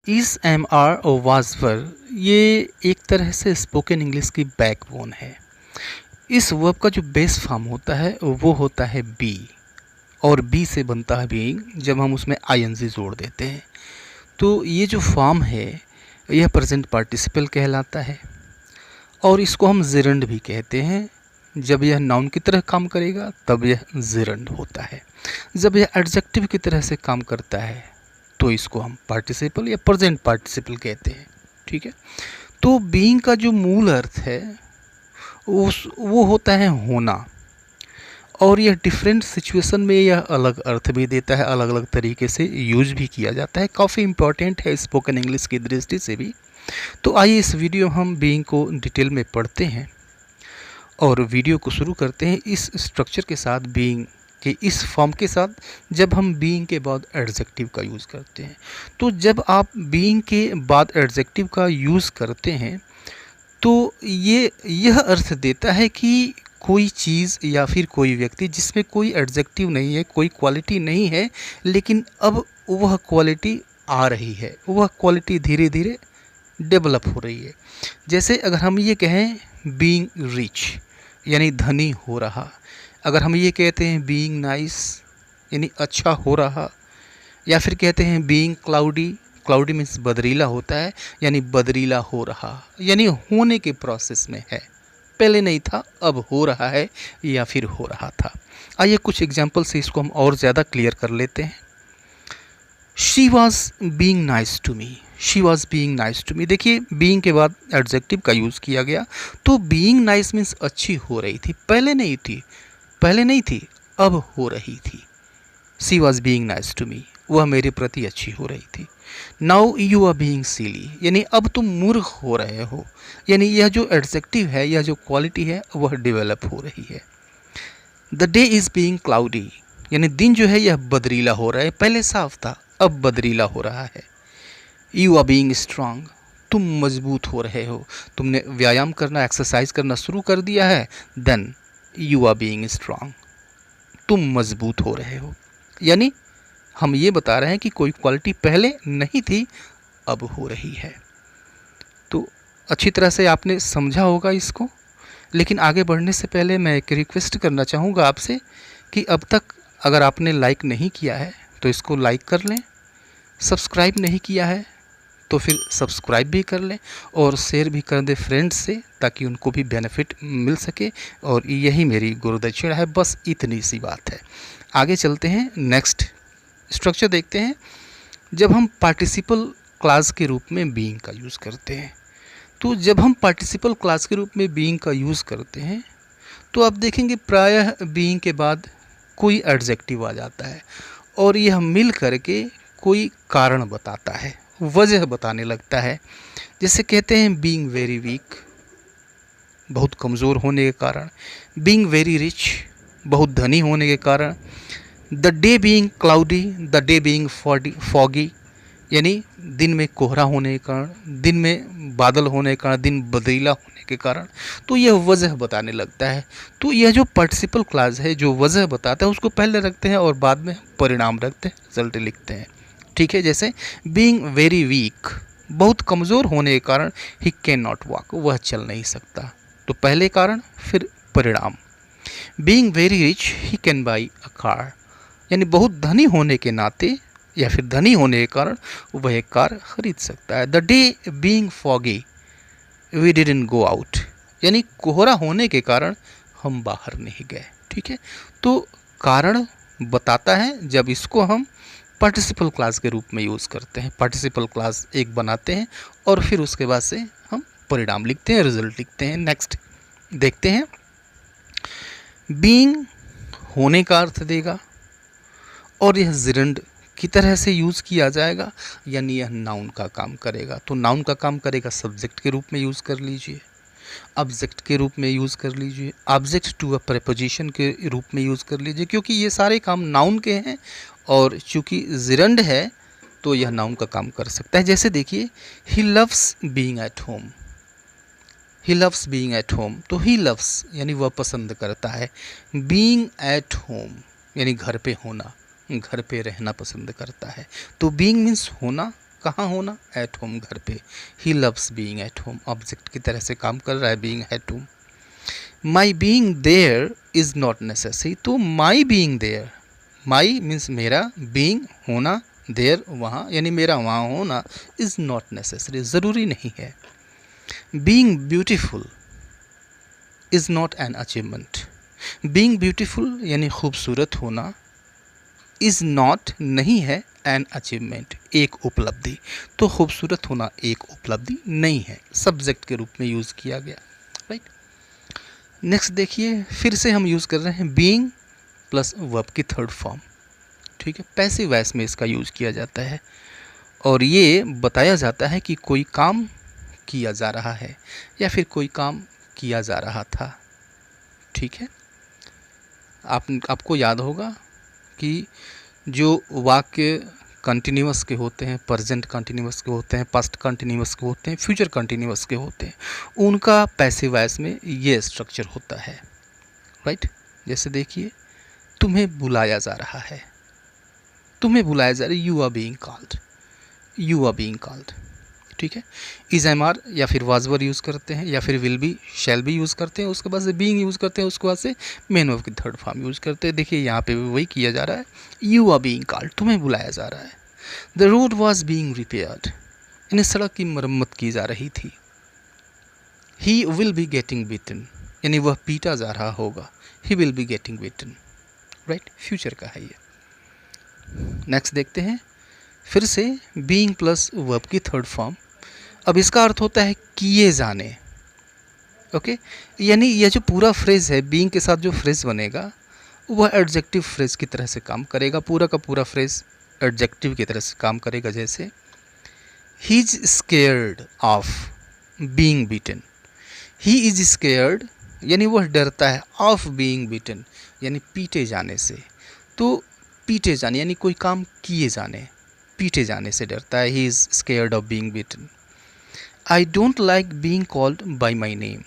इस M R वाजवर ये एक तरह से स्पोकन इंग्लिश की बैकबोन है। इस वर्ब का जो बेस फॉर्म होता है वो होता है बी, और बी से बनता है बीइंग जब हम उसमें आईएनजी जोड़ देते हैं। तो ये जो फॉर्म है यह प्रेजेंट पार्टिसिपल कहलाता है, और इसको हम जिरंड भी कहते हैं। जब यह नाउन की तरह काम करेगा तब यह जिरंड होता है। जब यह एडजेक्टिव की तरह से काम करता है तो इसको हम पार्टिसिपल या प्रेजेंट पार्टिसिपल कहते हैं। ठीक है, तो बीइंग का जो मूल अर्थ है वो होता है होना, और यह डिफरेंट सिचुएशन में यह अलग अर्थ भी देता है, अलग अलग तरीके से यूज भी किया जाता है। काफ़ी इम्पॉर्टेंट है स्पोकन इंग्लिश की दृष्टि से भी। तो आइए इस वीडियो हम बीइंग को डिटेल में पढ़ते हैं और वीडियो को शुरू करते हैं इस स्ट्रक्चर के साथ, बीइंग के इस फॉर्म के साथ, जब हम बीइंग के बाद एडजेक्टिव का यूज़ करते हैं। तो जब आप बीइंग के बाद एडजेक्टिव का यूज़ करते हैं तो यह अर्थ देता है कि कोई चीज़ या फिर कोई व्यक्ति जिसमें कोई एडजेक्टिव नहीं है, कोई क्वालिटी नहीं है, लेकिन अब वह क्वालिटी आ रही है, वह क्वालिटी धीरे धीरे डेवलप हो रही है। जैसे अगर हम ये कहें बीइंग रिच यानी धनी हो रहा, अगर हम ये कहते हैं बीइंग नाइस यानी अच्छा हो रहा, या फिर कहते हैं बीइंग क्लाउडी, क्लाउडी मीन्स बदरीला होता है, यानी बदरीला हो रहा, यानी होने के प्रोसेस में है, पहले नहीं था अब हो रहा है या फिर हो रहा था। आइए कुछ एग्जाम्पल से इसको हम और ज़्यादा क्लियर कर लेते हैं। She was being nice to me, she was being nice to me. देखिए बीइंग के बाद एडजेक्टिव का यूज़ किया गया, तो बीइंग नाइस मीन्स अच्छी हो रही थी, पहले नहीं थी, पहले नहीं थी अब हो रही थी। She was being nice to me, वह मेरे प्रति अच्छी हो रही थी। Now you are being silly, यानी अब तुम मूर्ख हो रहे हो, यानी यह जो एडजेक्टिव है, यह जो क्वालिटी है वह डेवलप हो रही है। The day is being cloudy, यानी दिन जो है यह बदरीला हो रहा है, पहले साफ था अब बदरीला हो रहा है। यू आर बीइंग स्ट्रांग, तुम मजबूत हो रहे हो, तुमने व्यायाम करना, एक्सरसाइज करना शुरू कर दिया है। Then you are being strong, तुम मजबूत हो रहे हो, यानी हम ये बता रहे हैं कि कोई क्वालिटी पहले नहीं थी अब हो रही है। तो अच्छी तरह से आपने समझा होगा इसको, लेकिन आगे बढ़ने से पहले मैं एक रिक्वेस्ट करना चाहूँगा आपसे कि अब तक अगर आपने लाइक नहीं किया है तो इसको लाइक कर लें, सब्सक्राइब नहीं किया है तो फिर सब्सक्राइब भी कर लें, और शेयर भी कर दें फ्रेंड्स से, ताकि उनको भी बेनिफिट मिल सके। और यही मेरी गुरुदक्षिणा है, बस इतनी सी बात है। आगे चलते हैं, नेक्स्ट स्ट्रक्चर देखते हैं। जब हम पार्टिसिपल क्लास के रूप में बीइंग का यूज़ करते हैं, तो जब हम पार्टिसिपल क्लास के रूप में बीइंग का यूज़ करते हैं तो आप देखेंगे प्रायः बीइंग के बाद कोई एडजेक्टिव आ जाता है, और यह मिल करके कोई कारण बताता है, वजह बताने लगता है। जैसे कहते हैं बीइंग वेरी वीक, बहुत कमज़ोर होने के कारण। बीइंग वेरी रिच, बहुत धनी होने के कारण। The day being cloudy, the day being foggy, यानी दिन में कोहरा होने के कारण, दिन में बादल होने के कारण, दिन बदरीला होने के कारण। तो यह वजह बताने लगता है। तो यह जो पार्टिसिपल क्लास है जो वजह बताता है उसको पहले रखते हैं और बाद में परिणाम रखते हैं, रिजल्ट लिखते हैं। ठीक है, जैसे बीइंग वेरी वीक, बहुत कमज़ोर होने के कारण, ही कैन नॉट वॉक, वह चल नहीं सकता। तो पहले कारण फिर परिणाम। Being very rich, he can buy a car, यानी बहुत धनी होने के नाते या फिर धनी होने के कारण वह एक कार खरीद सकता है। The day being foggy, we didn't go out, यानी कोहरा होने के कारण हम बाहर नहीं गए। ठीक है, तो कारण बताता है जब इसको हम पार्टिसिपल क्लास के रूप में यूज़ करते हैं। पार्टिसिपल क्लास एक बनाते हैं और फिर उसके बाद से हम परिणाम लिखते हैं, रिजल्ट लिखते हैं। नेक्स्ट देखते हैं, बीइंग होने का अर्थ देगा, और यह जिरंड की तरह से यूज़ किया जाएगा, यानी यह नाउन का काम करेगा। तो नाउन का काम करेगा सब्जेक्ट के रूप में यूज़ कर लीजिए, ऑब्जेक्ट के रूप में यूज़ कर लीजिए, ऑब्जेक्ट टू अ प्रेपोजिशन के रूप में यूज़ कर लीजिए, क्योंकि ये सारे काम नाउन के हैं, और चूँकि जिरंड है तो यह नाउन का काम कर सकता है। जैसे देखिए, ही loves being at home, he loves being at home, तो ही लव्स यानी वह पसंद करता है, बीइंग एट होम यानी घर पे होना, घर पे रहना पसंद करता है। तो बीइंग मीन्स होना, कहाँ होना? एट होम, घर पे। He loves being at home, object की तरह से काम कर रहा है being at home. My being there is not necessary, तो my being there, my means मेरा, बीइंग होना, देयर वहाँ, यानी मेरा वहाँ होना, इज़ नॉट नेसेसरी ज़रूरी नहीं है। Being beautiful is not an achievement, being beautiful यानी खूबसूरत होना, इज़ नॉट नहीं है, एन अचीवमेंट एक उपलब्धि, तो खूबसूरत होना एक उपलब्धि नहीं है, सब्जेक्ट के रूप में यूज़ किया गया, राइट। नेक्स्ट देखिए, फिर से हम यूज़ कर रहे हैं बीइंग प्लस वर्ब की थर्ड फॉर्म, ठीक है। पैसिव वॉइस में इसका यूज़ किया जाता है और ये बताया जाता है कि कोई काम किया जा रहा है या फिर कोई काम किया जा रहा था, ठीक है। आपको याद होगा कि जो वाक्य कंटिन्यूअस के होते हैं, प्रेजेंट कंटिन्यूअस के होते हैं, पास्ट कंटिन्यूअस के होते हैं, फ्यूचर कंटिन्यूअस के होते हैं, उनका पैसिव वॉइस में ये स्ट्रक्चर होता है, राइट। जैसे देखिए, तुम्हें बुलाया जा रहा है, तुम्हें बुलाया जा रहा है, you are being called, you are being called, ठीक है। इज एम आर या फिर वाज वर यूज़ करते हैं या फिर will be, shall be use करते हैं, उसके बाद से बीइंग यूज़ करते हैं, उसके बाद से मेन वर्ब की थर्ड फॉर्म यूज़ करते हैं। देखिए यहाँ पे भी वही किया जा रहा है, यू आर बीइंग कॉल्ड, तुम्हें बुलाया जा रहा है। The road was being repaired, यानी सड़क की मरम्मत की जा रही थी। He will be getting beaten, यानी वह पीटा जा रहा होगा, he will be getting beaten, right, future का है ये। नेक्स्ट देखते हैं, फिर से बीइंग प्लस वर्ब की थर्ड फॉर्म। अब इसका अर्थ होता है किए जाने, ओके। यानी यह जो पूरा फ्रेज है, बीइंग के साथ जो फ्रेज बनेगा वह एडजेक्टिव फ्रेज की तरह से काम करेगा, पूरा का पूरा फ्रेज एडजेक्टिव की तरह से काम करेगा। जैसे he is scared of being beaten, he is scared यानी वह डरता है, ऑफ बीइंग बीटन यानी पीटे जाने से। तो पीटे जाने यानी कोई काम किए जाने, पीटे जाने से डरता है, he is scared of being beaten. I don't like being called by my name,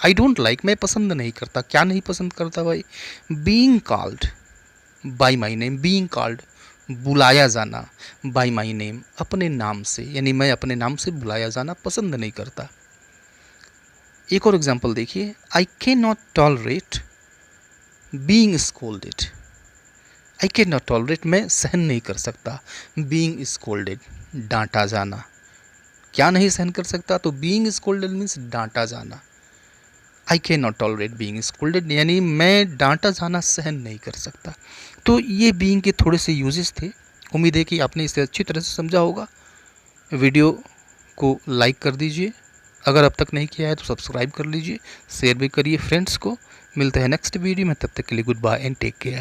I don't like मैं पसंद नहीं करता, क्या नहीं पसंद करता भाई? Being called by my name, being called बुलाया जाना, बाई माई नेम अपने नाम से, यानी मैं अपने नाम से बुलाया जाना पसंद नहीं करता। एक और एग्जांपल देखिए, I can not tolerate being scolded, I can not tolerate मैं सहन नहीं कर सकता, बीइंग स्कोल्डेड डांटा जाना, क्या नहीं सहन कर सकता? तो बीइंग स्कोल्डेड मीन्स डांटा जाना। I can not tolerate being scolded यानी मैं डांटा जाना सहन नहीं कर सकता। तो ये बीइंग के थोड़े से यूजेस थे, उम्मीद है कि आपने इसे अच्छी तरह से समझा होगा। वीडियो को लाइक कर दीजिए, अगर अब तक नहीं किया है तो सब्सक्राइब कर लीजिए, शेयर भी करिए फ्रेंड्स को। मिलते हैं नेक्स्ट वीडियो में, तब तक के लिए goodbye and take care.